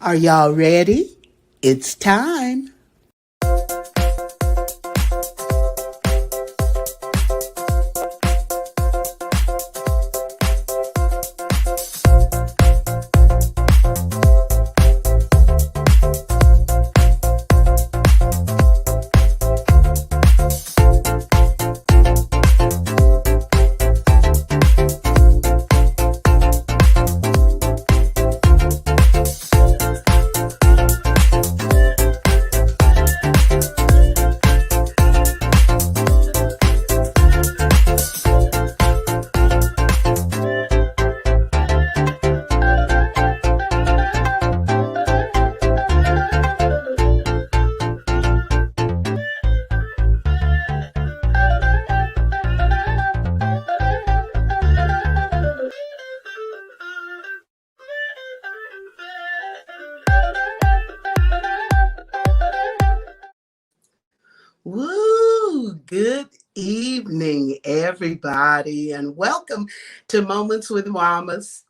Are y'all ready? It's time. Woo! Good evening, everybody, and welcome to Moments with Mamas,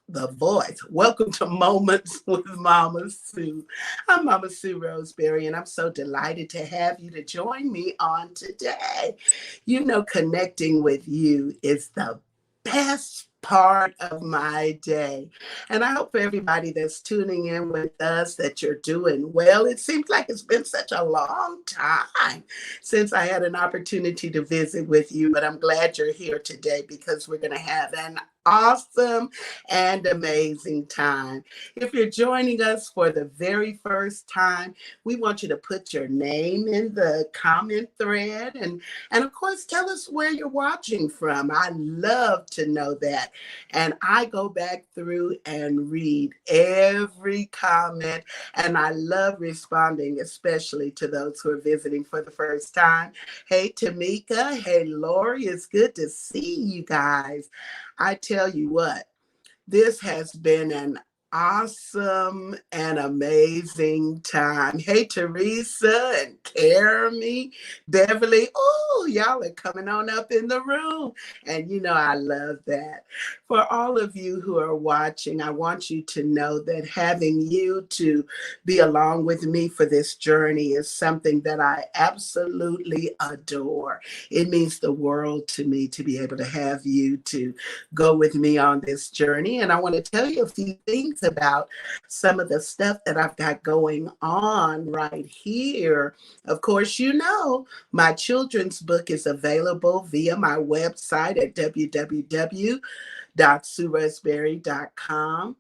the voice. Welcome to Moments with Mama Sue. I'm Mama Sue Roseberry, and I'm so delighted to have you to join me on today. You know, connecting with you is the best part of my day. And I hope for everybody that's tuning in with us that you're doing well. It seems like it's been such a long time since I had an opportunity to visit with you, but I'm glad you're here today because we're going to have an awesome and amazing time. If you're joining us for the very first time, we want you to put your name in the comment thread and of course tell us where you're watching from. I love to know that. And I go back through and read every comment, and I love responding, especially to those who are visiting for the first time. Hey, Tamika. Hey, Lori. It's good to see you guys. I tell you what, this has been an awesome and amazing time. Hey, Teresa and Carmi, Beverly. Oh, y'all are coming on up in the room. And you know, I love that. For all of you who are watching, I want you to know that having you to be along with me for this journey is something that I absolutely adore. It means the world to me to be able to have you to go with me on this journey. And I want to tell you a few things about some of the stuff that I've got going on right here. Of course, you know, my children's book is available via my website at www.sueroseberry.com.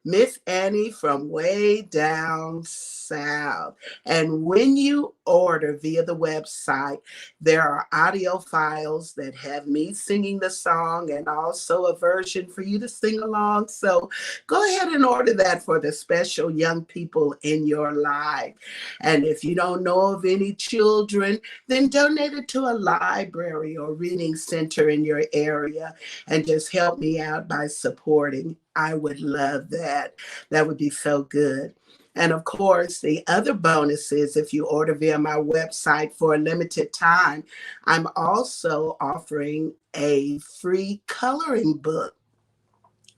Miss Annie from way down south. And when you order via the website, there are audio files that have me singing the song and also a version for you to sing along. So go ahead and order that for the special young people in your life. And if you don't know of any children, then donate it to a library or reading center in your area and just help me out by supporting. I would love that. That would be so good. And of course, the other bonus is if you order via my website for a limited time, I'm also offering a free coloring book.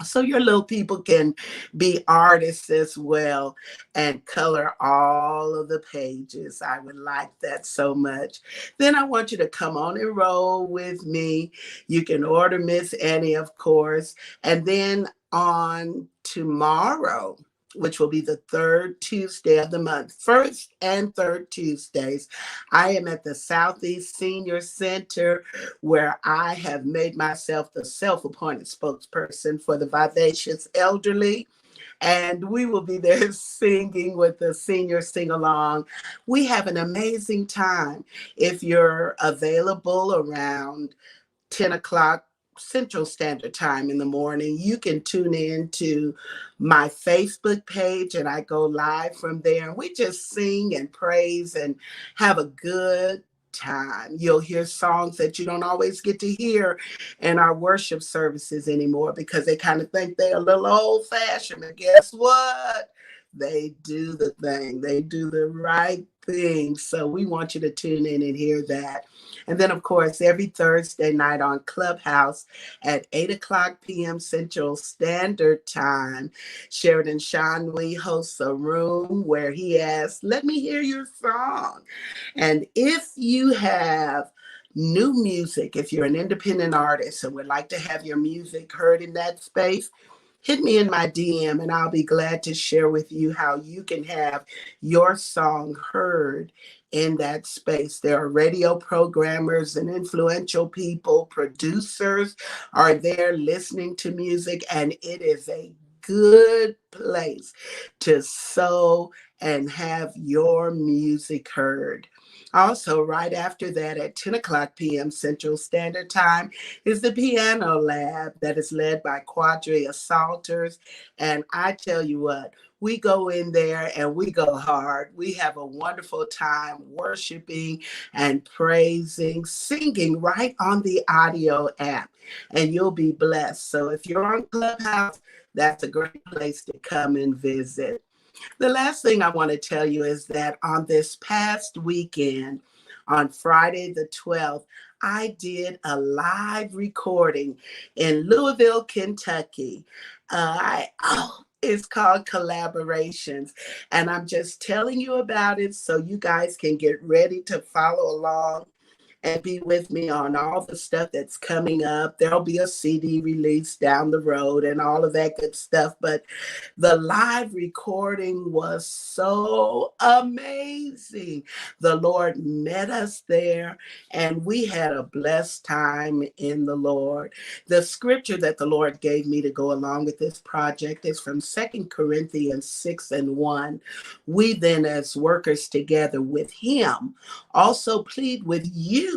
So your little people can be artists as well and color all of the pages. I would like that so much. Then I want you to come on and roll with me. You can order Miss Annie, of course. And then on tomorrow, which will be the third Tuesday of the month, first and third Tuesdays, I am at the Southeast Senior Center where I have made myself the self-appointed spokesperson for the vivacious elderly. And we will be there singing with the senior sing along. We have an amazing time. If you're available around 10 o'clock Central Standard Time in the morning, you can tune in to my Facebook page and I go live from there. And we just sing and praise and have a good time. You'll hear songs that you don't always get to hear in our worship services anymore because they kind of think they're a little old fashioned. And guess what? They do the thing. They do the right thing. So we want you to tune in and hear that. And then, of course, every Thursday night on Clubhouse at 8 o'clock p.m. Central Standard Time, Sheridan Shanwe hosts a room where he asks, let me hear your song. And if you have new music, if you're an independent artist and would like to have your music heard in that space, hit me in my DM and I'll be glad to share with you how you can have your song heard in that space. There are radio programmers and influential people, producers are there listening to music, and it is a good place to sow and have your music heard. Also, right after that, at 10 o'clock p.m. Central Standard Time, is the Piano Lab that is led by Quadri Assaulters. And I tell you what, we go in there and we go hard. We have a wonderful time worshiping and praising, singing right on the audio app, and you'll be blessed. So if you're on Clubhouse, that's a great place to come and visit. The last thing I want to tell you is that on this past weekend, on Friday the 12th, I did a live recording in Louisville, Kentucky. It's called Collaborations. And I'm just telling you about it so you guys can get ready to follow along and be with me on all the stuff that's coming up. There'll be a CD release down the road and all of that good stuff. But the live recording was so amazing. The Lord met us there and we had a blessed time in the Lord. The scripture that the Lord gave me to go along with this project is from 2 Corinthians 6:1. We then, as workers together with him, also plead with you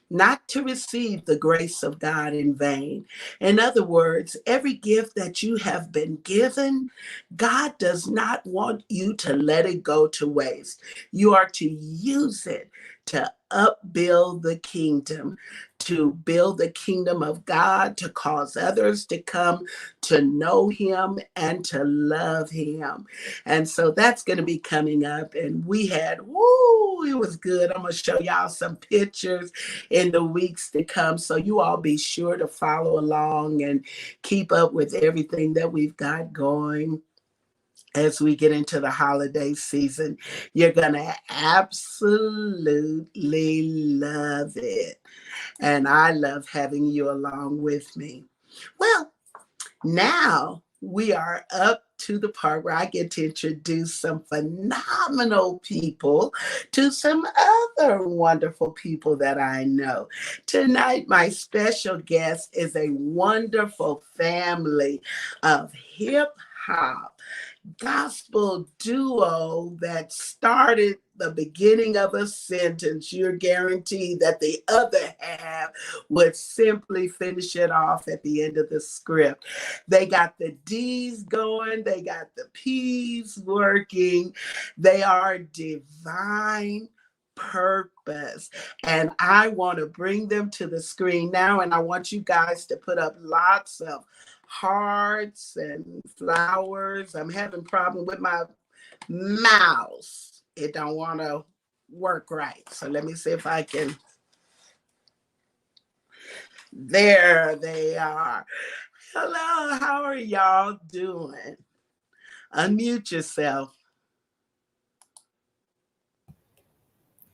not to receive the grace of God in vain. In other words, every gift that you have been given, God does not want you to let it go to waste. You are to use it to upbuild the kingdom, to build the kingdom of God, to cause others to come to know him and to love him. And so that's going to be coming up. And we had, it was good. I'm going to show y'all some pictures in the weeks to come. So you all be sure to follow along and keep up with everything that we've got going as we get into the holiday season. You're going to absolutely love it. And I love having you along with me. Well, now we are up to the part where I get to introduce some phenomenal people to some other wonderful people that I know. Tonight, my special guest is a wonderful family of hip hop gospel duo that started the beginning of a sentence. You're guaranteed that the other half would simply finish it off at the end of the script. They got the D's going, they got the P's working. They are divine purpose. And I want to bring them to the screen now. And I want you guys to put up lots of hearts and flowers. I'm having a problem with my mouse. It don't want to work right. So let me see if I can. There they are. Hello, how are y'all doing? Unmute yourself.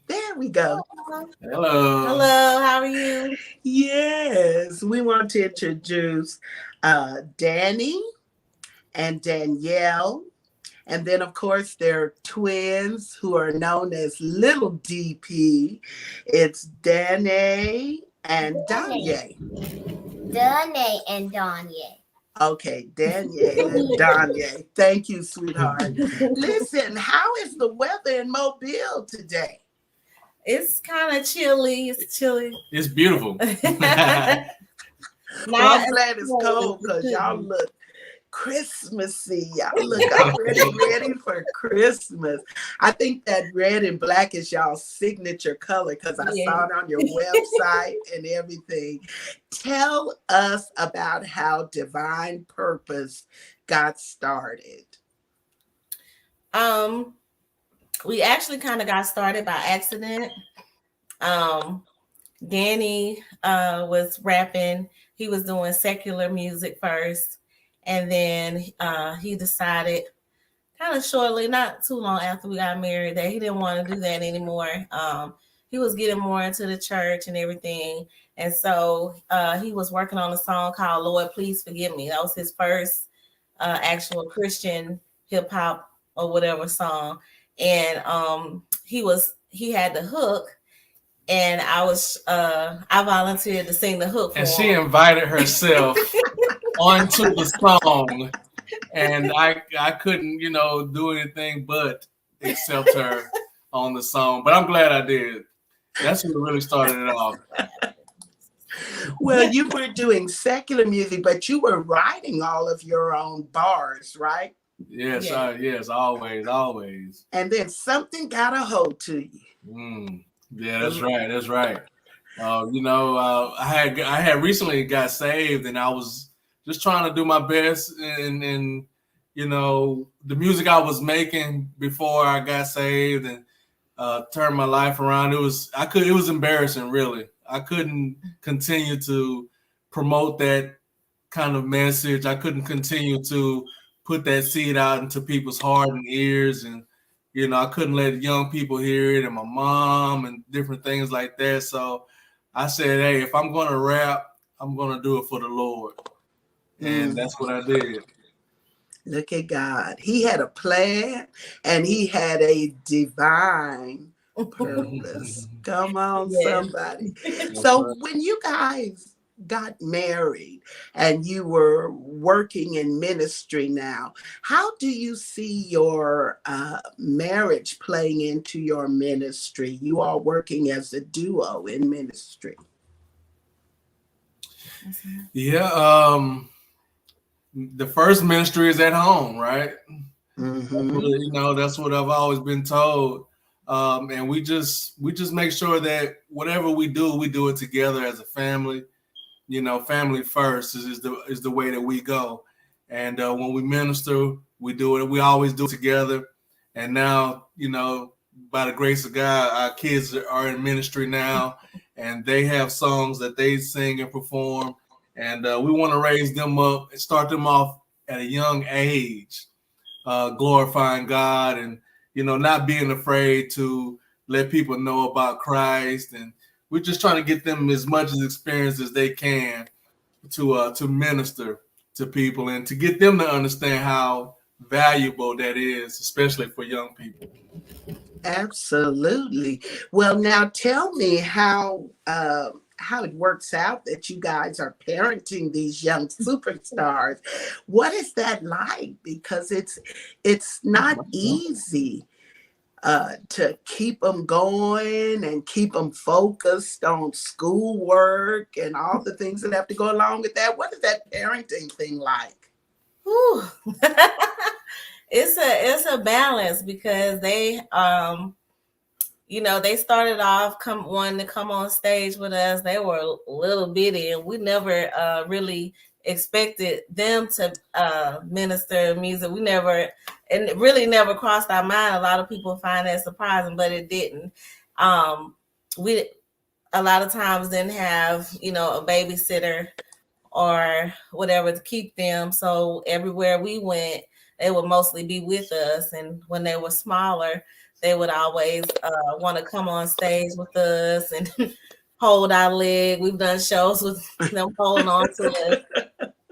There we go. Hello. Hello, how are you? Yes, we want to introduce Danny and Danielle. And then, of course, there are twins who are known as Little DP. It's Danae and Danye. Danae and Danye. Okay, Danielle and Danye. Thank you, sweetheart. Listen, how is the weather in Mobile today? It's kind of chilly. It's chilly. It's beautiful. Well, I'm glad it's cold because y'all look Christmassy. Y'all look already ready for Christmas. I think that red and black is y'all's signature color because I saw it on your website and everything. Tell us about how Divine Purpose got started. We actually kind of got started by accident. Um, Danny was rapping. He was doing secular music first, and then he decided kind of shortly, not too long after we got married, that he didn't want to do that anymore. He was getting more into the church and everything. And so he was working on a song called Lord, Please Forgive Me. That was his first actual Christian hip hop or whatever song. And he had the hook, and I volunteered to sing the hook for And him. she invited herself onto the song, and I couldn't, do anything but accept her on the song. But I'm glad I did. That's what really started it off. Well, you were doing secular music, but you were writing all of your own bars, right? Yes, yes, always. And then something got a hold to you. Yeah, that's right. I had recently got saved, and I was just trying to do my best, and the music I was making before I got saved and turned my life around. It was embarrassing, really. I couldn't continue to promote that kind of message. I couldn't continue to put that seed out into people's heart and ears, and I couldn't let young people hear it, and my mom and different things like that. So I said, hey, if I'm gonna rap, I'm gonna do it for the Lord. And that's what I did. Look at God. He had a plan, and he had a divine purpose. Come on, somebody. So when you guys got married and you were working in ministry now, how do you see your marriage playing into your ministry? You are working as a duo in ministry. Yeah, the first ministry is at home, right? That's what I've always been told. And we just make sure that whatever we do it together as a family. Family first is the way that we go. And when we minister, we always do it together. And now, by the grace of God, our kids are in ministry now, and they have songs that they sing and perform. And we want to raise them up and start them off at a young age, glorifying God, and not being afraid to let people know about Christ. And we're just trying to get them as much as experience as they can to minister to people and to get them to understand how valuable that is, especially for young people. Absolutely. Well, now tell me how it works out that you guys are parenting these young superstars. What is that like? Because it's not easy to keep them going and keep them focused on schoolwork and all the things that have to go along with that. What is that parenting thing like? It's a balance, because they they started off wanting to come on stage with us. They were a little bitty, and we never really expected them to minister music. And it really never crossed our mind. A lot of people find that surprising, but it didn't. We a lot of times didn't have a babysitter or whatever to keep them. So everywhere we went, they would mostly be with us. And when they were smaller, they would always want to come on stage with us and hold our leg. We've done shows with them holding on to us.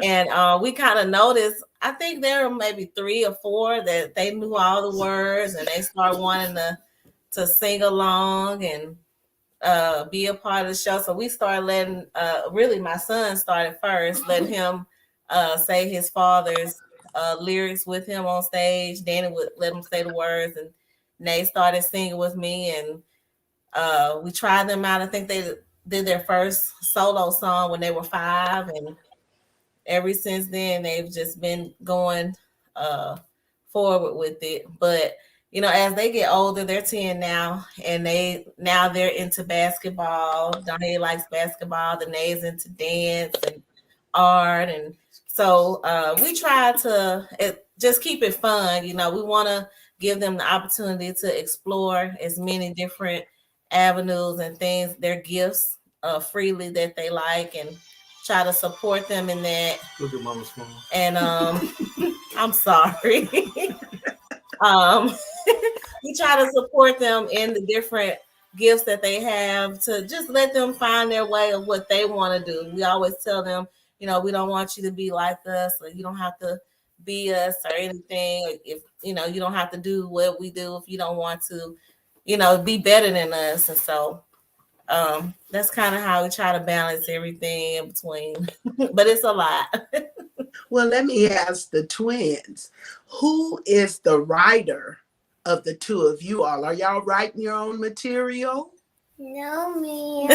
And we kind of noticed, I think there were maybe 3 or 4 that they knew all the words, and they started wanting to sing along and be a part of the show. So we started letting, really my son started first, letting him say his father's lyrics with him on stage. Danny would let him say the words, and Nate started singing with me, and we tried them out. I think they did their first solo song when they were 5, and ever since then they've just been going forward with it. But as they get older, they're 10 now, and they're into basketball. Donnie likes basketball. Danae's into dance and art, and so we try to just keep it fun. We want to give them the opportunity to explore as many different avenues and things, their gifts freely that they like, and try to support them in that. Look at Mama's phone. And I'm sorry. We try to support them in the different gifts that they have, to just let them find their way of what they want to do. We always tell them, we don't want you to be like us, or you don't have to be us or anything. If you don't have to do what we do if you don't want to, be better than us. And so that's kind of how we try to balance everything in between. But it's a lot. Well, let me ask the twins, who is the writer of the two of you all? Are y'all writing your own material? No, ma'am.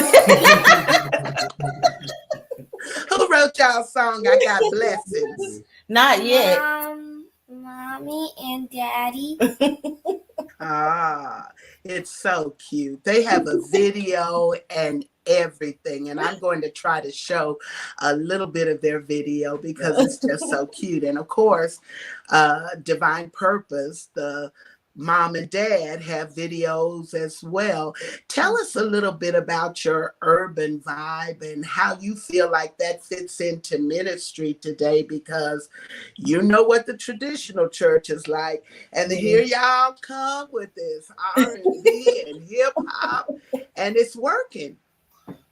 Who wrote y'all a song, I Got Blessings? Not yet. Mommy and Daddy. It's so cute. They have a video and everything, and I'm going to try to show a little bit of their video because it's just so cute. And of course, Divine Purpose, the mom and dad, have videos as well. Tell us a little bit about your urban vibe and how you feel like that fits into ministry today, because you know what the traditional church is like, and here y'all come with this R&B and hip hop, and it's working.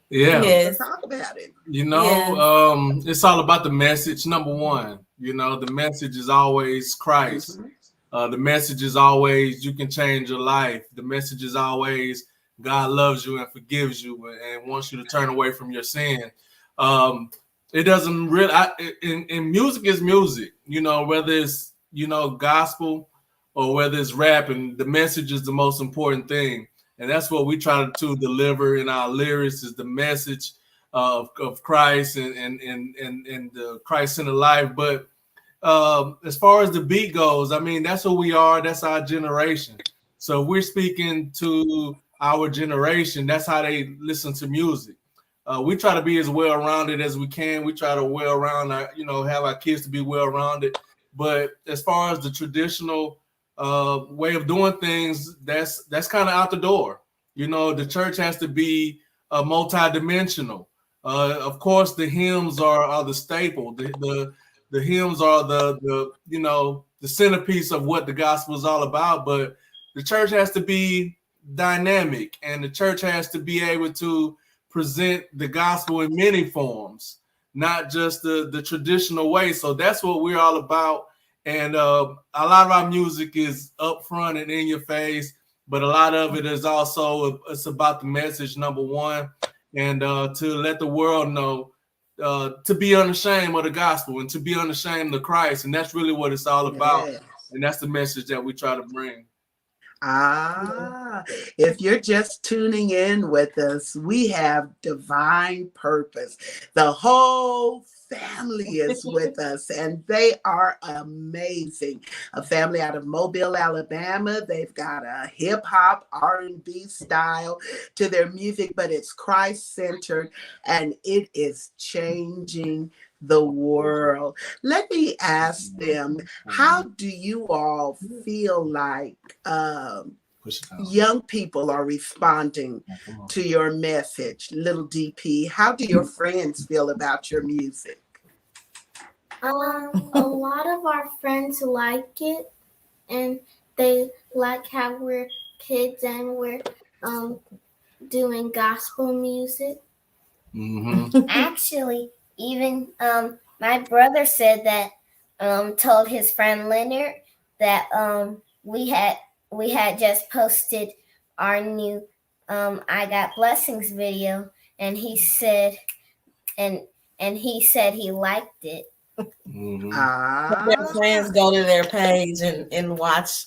Yeah. Yes. Talk about it. It's all about the message. Number one, the message is always Christ. Mm-hmm. The message is always you can change your life. The message is always God loves you and forgives you and wants you to turn away from your sin. It doesn't really. In music is music. Whether it's gospel or whether it's rap, and the message is the most important thing. And that's what we try to deliver in our lyrics, is the message of Christ and the Christ-centered life. But as far as the beat goes, that's who we are. That's our generation. So we're speaking to our generation. That's how they listen to music. We try to be as well-rounded as we can. We try to have our kids to be well-rounded. But as far as the traditional way of doing things, that's kind of out the door. The church has to be multi-dimensional. Of course, the hymns are the staple. The hymns are the centerpiece of what the gospel is all about. But the church has to be dynamic, and the church has to be able to present the gospel in many forms, not just the traditional way. So that's what we're all about. And a lot of our music is upfront and in your face, but a lot of it is also, it's about the message, number one, and to let the world know, to be unashamed of the gospel and to be unashamed of Christ. And that's really what it's all about. Yes. And that's the message that we try to bring. If you're just tuning in with us, we have Divine Purpose. The whole family is with us, and they are amazing. A family out of Mobile, Alabama. They've got a hip hop R&B style to their music, but it's Christ-centered, and it is changing the world. Let me ask them, how do you all feel like young people are responding to your message? Little DP, how do your friends feel about your music? A lot of our friends like it, and they like how we're kids and we're doing gospel music. Mm-hmm. Actually, even my brother said that told his friend Leonard that we had just posted our new I Got Blessings video, and he said he liked it. Mm-hmm. Their friends go to their page and watch,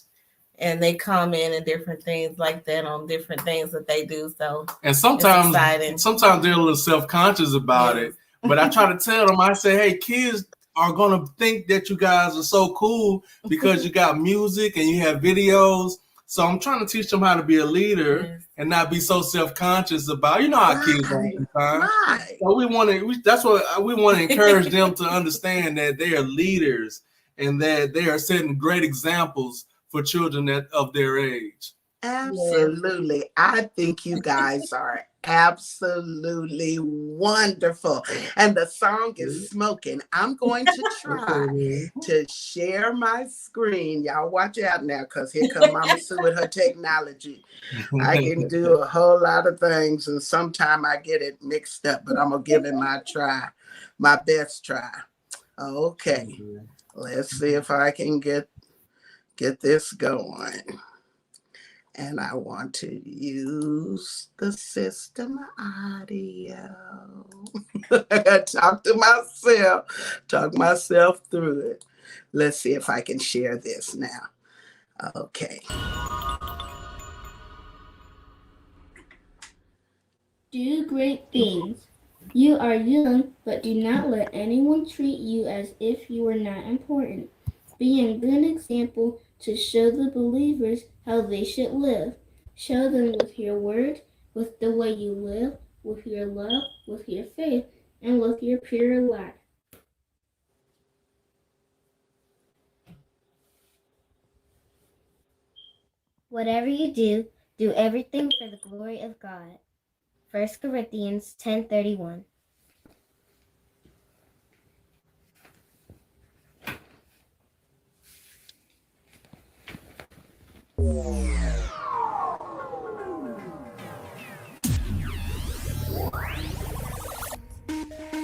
and they comment and different things like that on different things that they do. So, and sometimes they're a little self-conscious about it. But I try to tell them, I say, hey, kids are gonna think that you guys are so cool because you got music and you have videos. So I'm trying to teach them how to be a leader and not be so self-conscious about, how kids are sometimes. Right. So that's what we want to encourage them to understand, that they are leaders and that they are setting great examples for children of their age. Absolutely. I think you guys are absolutely wonderful. And the song is smoking. I'm going to try to share my screen. Y'all watch out now, because here come Mama Sue with her technology. I can do a whole lot of things, and sometimes I get it mixed up, but I'm going to give it my best try. Okay. Let's see if I can get this going. And I want to use the system audio. Talk myself through it. Let's see if I can share this now. Okay. Do great things. You are young, but do not let anyone treat you as if you were not important. Be a good example to show the believers how they should live. Show them with your words, with the way you live, with your love, with your faith, and with your pure life. Whatever you do, do everything for the glory of God. 1 Corinthians 10:31.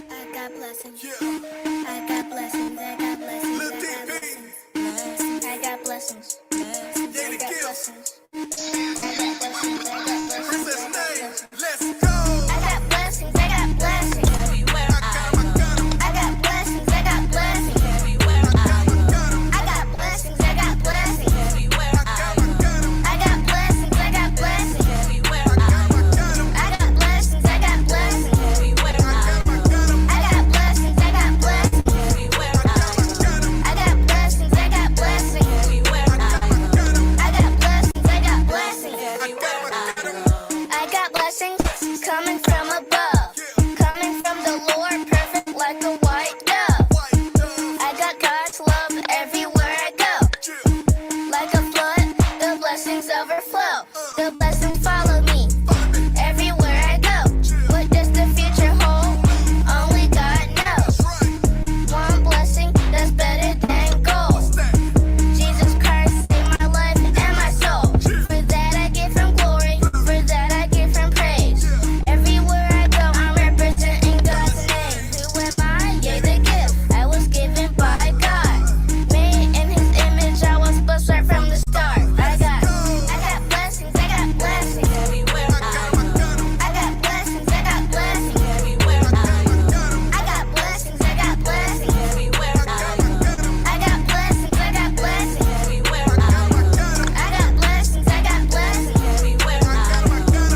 I got blessings. I got blessings. I got blessings. I got blessings. I got blessings. Let's go. I got blessings. I got blessings. Everywhere I go. I got blessings. I got blessings. Everywhere I go. I got blessings. I got blessings. Everywhere I go. I got blessings. I got blessings. Everywhere I go. I got blessings. I got blessings. Everywhere I go. I got blessings. I got blessings. Everywhere I go. I got blessings. I got blessings. Everywhere I go. I got blessings. I got blessings. Everywhere I go. I got blessings coming from above, coming from the Lord, perfect like a white dove. I got God's love everywhere I go. Like a flood, the blessings overflow. The blessings follow me everywhere I go. What does the future hold? Only God knows. One blessing that's better than gold. Jesus Christ in my life and my soul. For that I give him glory, for that I give him praise. Everywhere I go, I'm representing God's name. Who am I? Yea, the gift I was given by God. Made in his image, I was blessed right from the start. I got blessings, I got blessings everywhere I go. I got blessings, I got blessings everywhere I go. I got blessings, I got blessings everywhere I go. I got blessings, I got blessings everywhere I go. I got blessings, I got blessings everywhere I go.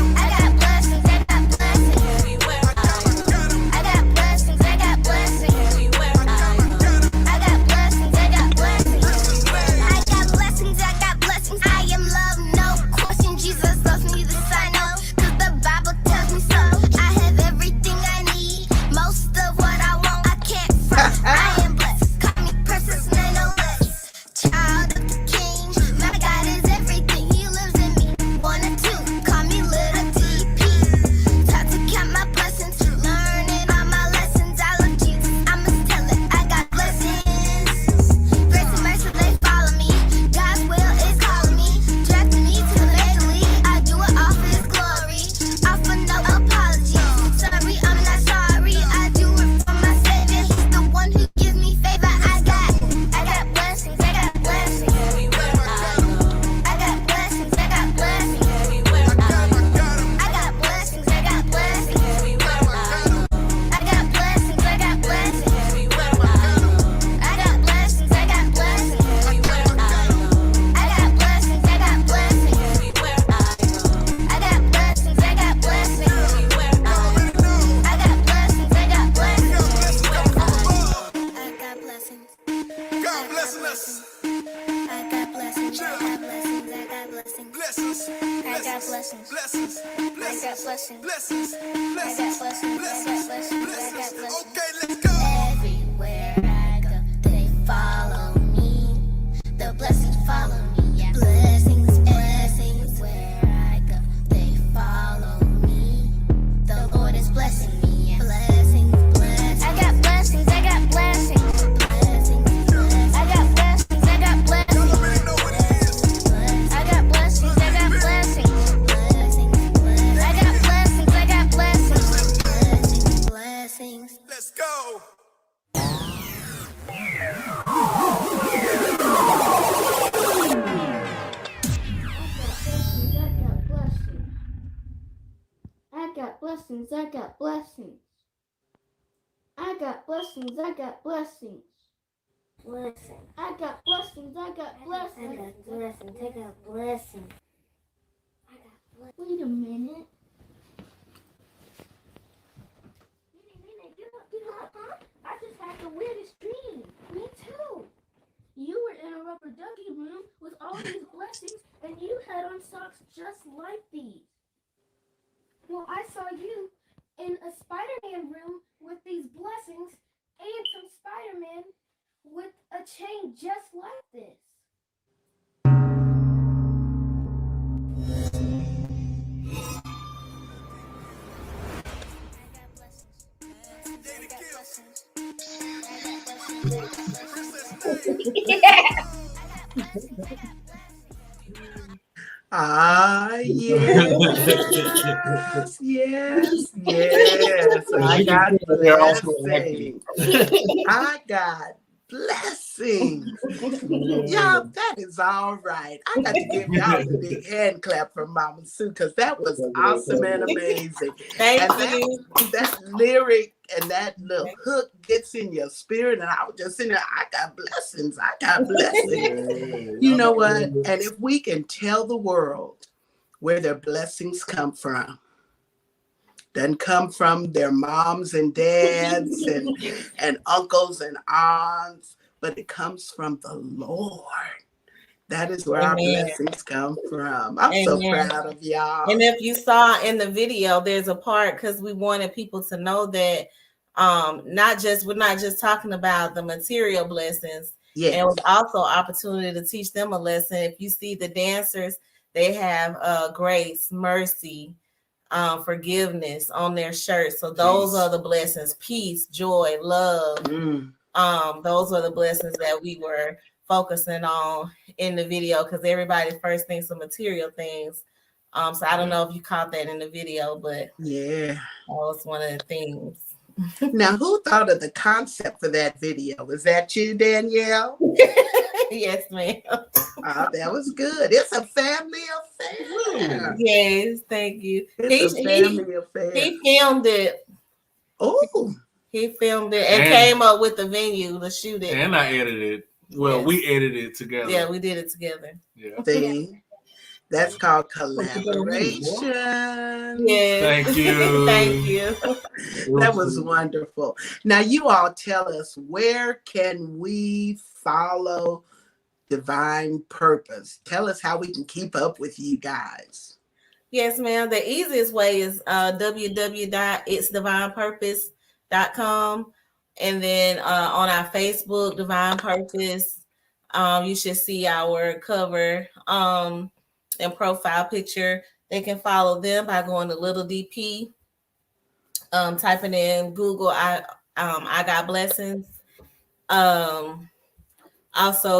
I got blessings, I got blessings everywhere I go. I got blessings, I got blessings everywhere I go. I got blessings, I got blessings everywhere I got blessings, I got blessings. I am loved, no question. Jesus loves me, this I know, 'cause the Bible tells me so. I have everything I need, most of what I want, I can't front. I am blessed, call me princess, no less. Child of the King, my God is everything. He lives in me, 1 or 2, call me little TP. Taught to count my blessings, learning all my lessons. I love Jesus, I must tell it. I got blessings, grace and mercy, they follow me. God's will is calling me, drafting me to the major league. I do it all for his glory, offer no apology. Sorry, I'm not sorry. I do it for my Savior. He's the one who gives me favor. I got blessings. I got blessings everywhere I go. I got blessings. I got blessings everywhere I go. I got blessings. I got blessings everywhere I go. I got blessings. I got blessings everywhere I go. I got blessings. I got blessings everywhere I go. I got blessings. I got blessings everywhere I go. I got blessings. I got blessings everywhere I go. I got blessings. I got blessings everywhere I go. I got blessings. God blessing us. I got blessings. I got blessings. I got blessings. Blessings. I got blessings. Blessings. I got Blessings. blessings. Blessings. I got Blessings. blessings. I got Blessings. blessings. I got Blessings. blessings. Okay, let's go. Everywhere I go, they follow me. The blessings follow me. Yeah. I got blessings. I got blessings. Blessing. I got blessings. I got blessings. I got blessings. I got blessings. Wait a minute. I just had the weirdest dream. Me too. You were in a rubber ducky room with all these blessings, and you had on socks just like these. Well, I saw you in a Spider-Man room with these blessings and some Spider-Man with a chain just like this. Ah, yes, yes, yes. I got blessings. I got blessings. Y'all, that is all right. I got to give y'all a big hand clap for Mama Sue because that was awesome and amazing. Thank And you. that lyric and that little hook gets in your spirit. And I was just sitting there, I got blessings. I got blessings. You know what? And if we can tell the world where their blessings come from, doesn't come from their moms and dads and uncles and aunts, but it comes from the Lord. That is where our blessings come from. I'm so proud of y'all. And if you saw in the video, there's a part because we wanted people to know that we're not just talking about the material blessings. Yes. And it was also an opportunity to teach them a lesson. If you see the dancers, they have grace, mercy, forgiveness on their shirts. So those are the blessings: peace, joy, love. Those are the blessings that we were focusing on in the video because everybody first thinks of material things. So I don't know if you caught that in the video, but yeah, that was one of the things. Now, who thought of the concept for that video? Was that you, Danielle? Yes, ma'am. That was good. It's a family affair. Yes, thank you. It's a family affair. He filmed it. Oh. He filmed it and came up with the venue to shoot it. And I edited it. Well, we edited it together. Yeah, we did it together. Yeah. See? That's called collaboration. Yes. Thank you. Thank you. That was wonderful. Now, you all tell us, where can we follow Divine Purpose? Tell us how we can keep up with you guys. Yes, ma'am. The easiest way is www.itsdivinepurpose.com. And then on our Facebook, Divine Purpose, you should see our cover and profile picture. They can follow them by going to Little DP, typing in Google I got blessings. Also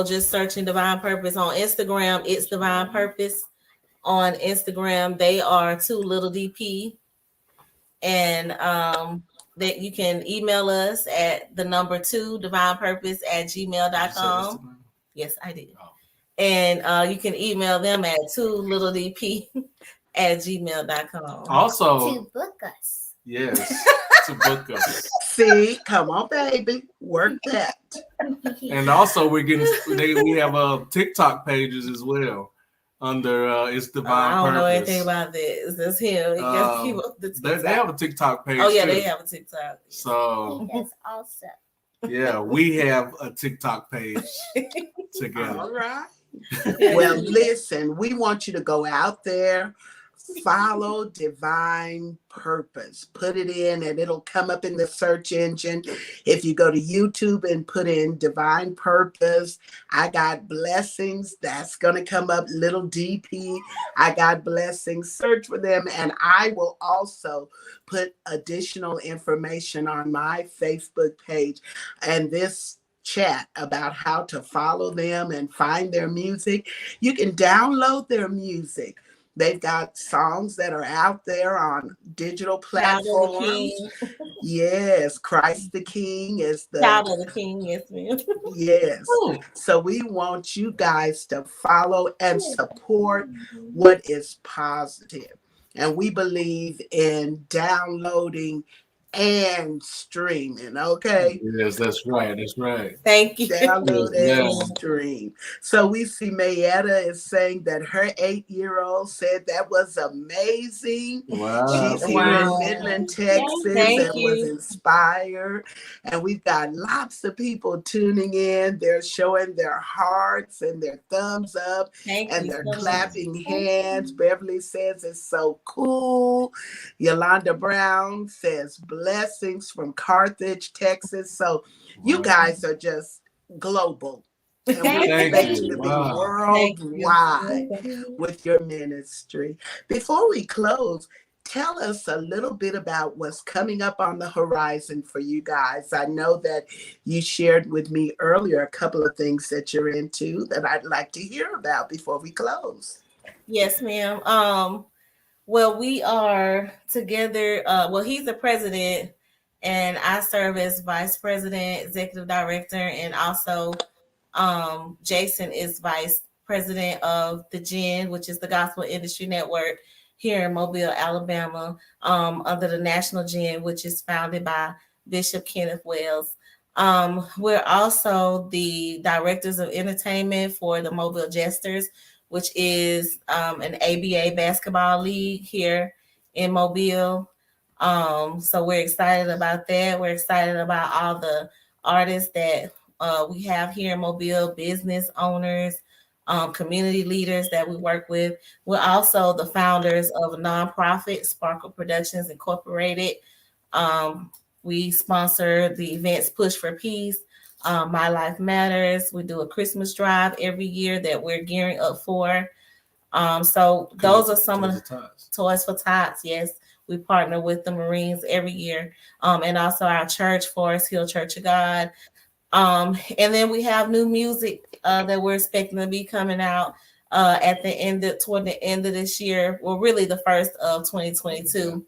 just searching Divine Purpose on Instagram. It's Divine Purpose on Instagram. They are 2 Little DP. And that you can email us at the number 2 divinepurpose@gmail.com. Yes, I did. Oh. And you can email them at 2littledp@gmail.com. Also, to book us. Yes, to book us. See, come on, baby, work that. And also, we have TikTok pages as well under It's Divine Purpose. I don't know anything about this. This him. They have a TikTok page. Oh yeah, too. they have a TikTok. So He does also. Yeah, we have a TikTok page together. All right. Well, listen, we want you to go out there, follow Divine Purpose. Put it in and it'll come up in the search engine. If you go to YouTube and put in Divine Purpose, I got blessings, that's going to come up. Little DP, I got blessings. Search for them. And I will also put additional information on my Facebook page and this chat about how to follow them and find their music. You can download their music. They've got songs that are out there on digital platforms. Yes, Christ the King is the Child of the King, yes, ma'am. Yes. Ooh. So we want you guys to follow and support what is positive. And we believe in downloading and streaming. Okay. Yes, that's right. That's right. Thank you. Download Yes, and ma'am. stream. So we see Mayetta is saying that her 8-year-old said that was amazing. Wow. She's here in Wow. Midland, Texas, Thank and was you. inspired. And we've got lots of people tuning in. They're showing their hearts and their thumbs up Thank and you they're so much. clapping hands. Beverly says it's so cool. Yolanda Brown says blessings from Carthage, Texas. So you guys are just global. And we Thank expect you you. to be Wow. Thank you. worldwide with your ministry. Before we close, tell us a little bit about what's coming up on the horizon for you guys. I know that you shared with me earlier a couple of things that you're into that I'd like to hear about before we close. Yes, ma'am. Well, we are together. Well, he's the president, and I serve as vice president, executive director, and also Jason is vice president of the GIN, which is the Gospel Industry Network here in Mobile, Alabama, under the National GIN, which is founded by Bishop Kenneth Wells. We're also the directors of entertainment for the Mobile Jesters, which is an ABA basketball league here in Mobile. So we're excited about that. We're excited about all the artists that we have here in Mobile, business owners, community leaders that we work with. We're also the founders of a nonprofit, Sparkle Productions Incorporated. We sponsor the events Push for Peace, My Life Matters. We do a Christmas drive every year that we're gearing up for. So those are some of the Toys for Tots. Yes, we partner with the Marines every year, and also our church, Forest Hill Church of God. And then we have new music that we're expecting to be coming out at the toward the end of this year. Well, really the first of 2022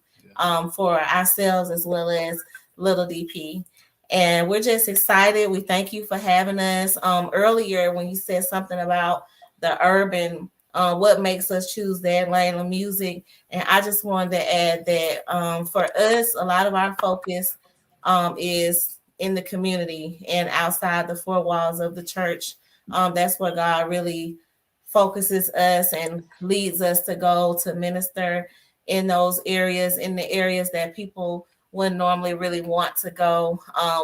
for ourselves as well as Little DP. And we're just excited. We thank you for having us. Earlier, when you said something about the urban, what makes us choose that lane of music, and I just wanted to add that for us, a lot of our focus is in the community and outside the four walls of the church. That's where God really focuses us and leads us to go to minister in those areas, in the areas that people wouldn't normally really want to go.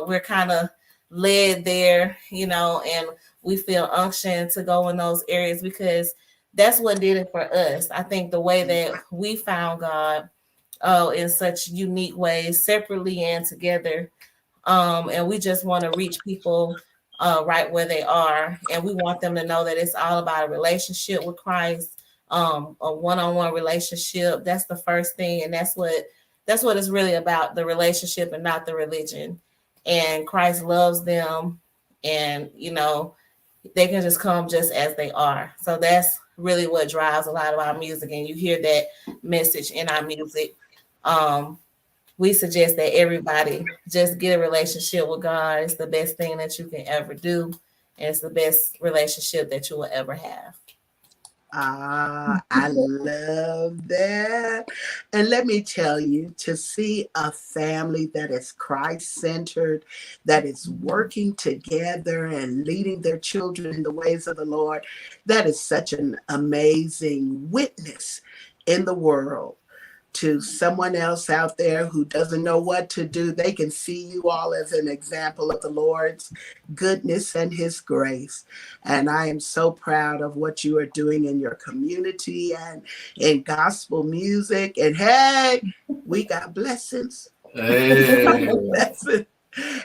We're kind of led there, and we feel unction to go in those areas because that's what did it for us. I think the way that we found God in such unique ways, separately and together. And we just want to reach people right where they are. And we want them to know that it's all about a relationship with Christ, a one-on-one relationship. That's the first thing. And that's what it's really about, the relationship and not the religion. And Christ loves them. And, they can just come just as they are. So that's really what drives a lot of our music. And you hear that message in our music. We suggest that everybody just get a relationship with God. It's the best thing that you can ever do. And it's the best relationship that you will ever have. I love that. And let me tell you, to see a family that is Christ-centered, that is working together and leading their children in the ways of the Lord, that is such an amazing witness in the world. To someone else out there who doesn't know what to do, they can see you all as an example of the Lord's goodness and his grace. And I am so proud of what you are doing in your community and in gospel music. And hey, we got blessings. Hey. Blessings.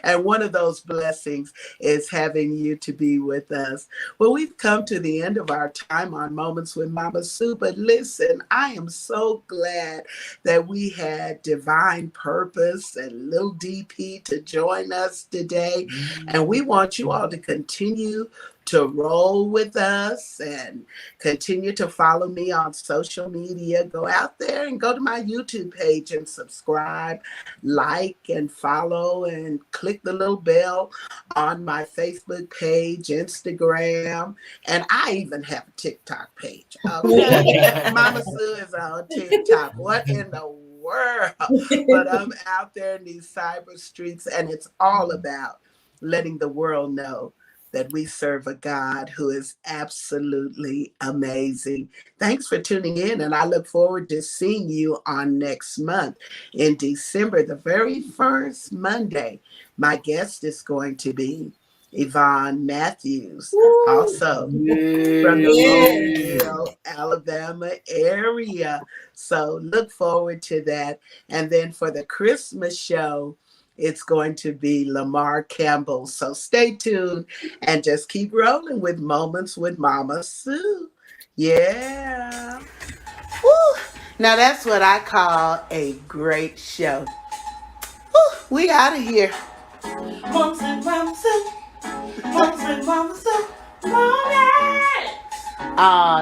And one of those blessings is having you to be with us. Well, we've come to the end of our time on Moments with Mama Sue, but listen, I am so glad that we had Divine Purpose and Lil DP to join us today. And we want you all to continue to roll with us and continue to follow me on social media. Go out there and go to my YouTube page and subscribe, like and follow, and click the little bell on my Facebook page, Instagram, and I even have a TikTok page. Okay? Mama Sue is on TikTok. What in the world. But I'm out there in these cyber streets, and it's all about letting the world know that we serve a God who is absolutely amazing. Thanks for tuning in, and I look forward to seeing you on next month in December, the very first Monday. My guest is going to be Yvonne Matthews, also from the Mobile, Alabama area. So look forward to that. And then for the Christmas show, it's going to be Lamar Campbell. So stay tuned and just keep rolling with Moments with Mama Sue. Yeah. Woo. Now that's what I call a great show. Woo. We out of here. Moments with Mama Sue. Moments with Mama Sue. Moments.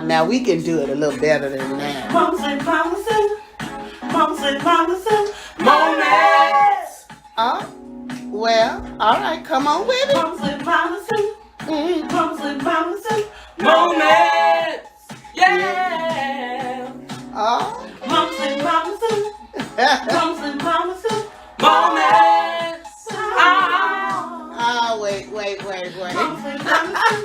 Now we can do it a little better than that. Moments with Mama Sue. Moments with Mama Sue. Moments. Well, all right, come on with it. Moments with Mama Sue. Moments with Mama Sue. Moments. Yeah. Moments with Mama Sue. Moments with Mama Sue. Moments. Wait. Moments with Mama Sue.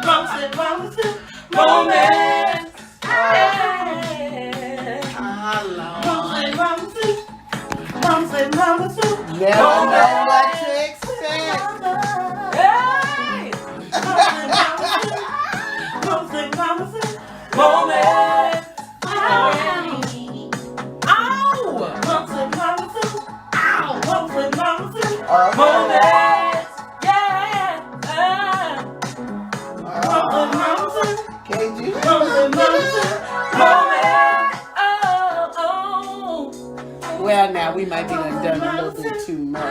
Moments with Mama Sue. Moments. Moments with Mama Sue. Moments with Mama Sue. Never know what to expect. Hey! Moments with Mama Sue. Moments. Ow! Moments with Mama Sue. Ow! Moments with Mama Sue. Moments. Yeah. Moments with Mama Sue. Can't you? Moments with Mama Sue. Moments. Well, now we might be done a little bit too much.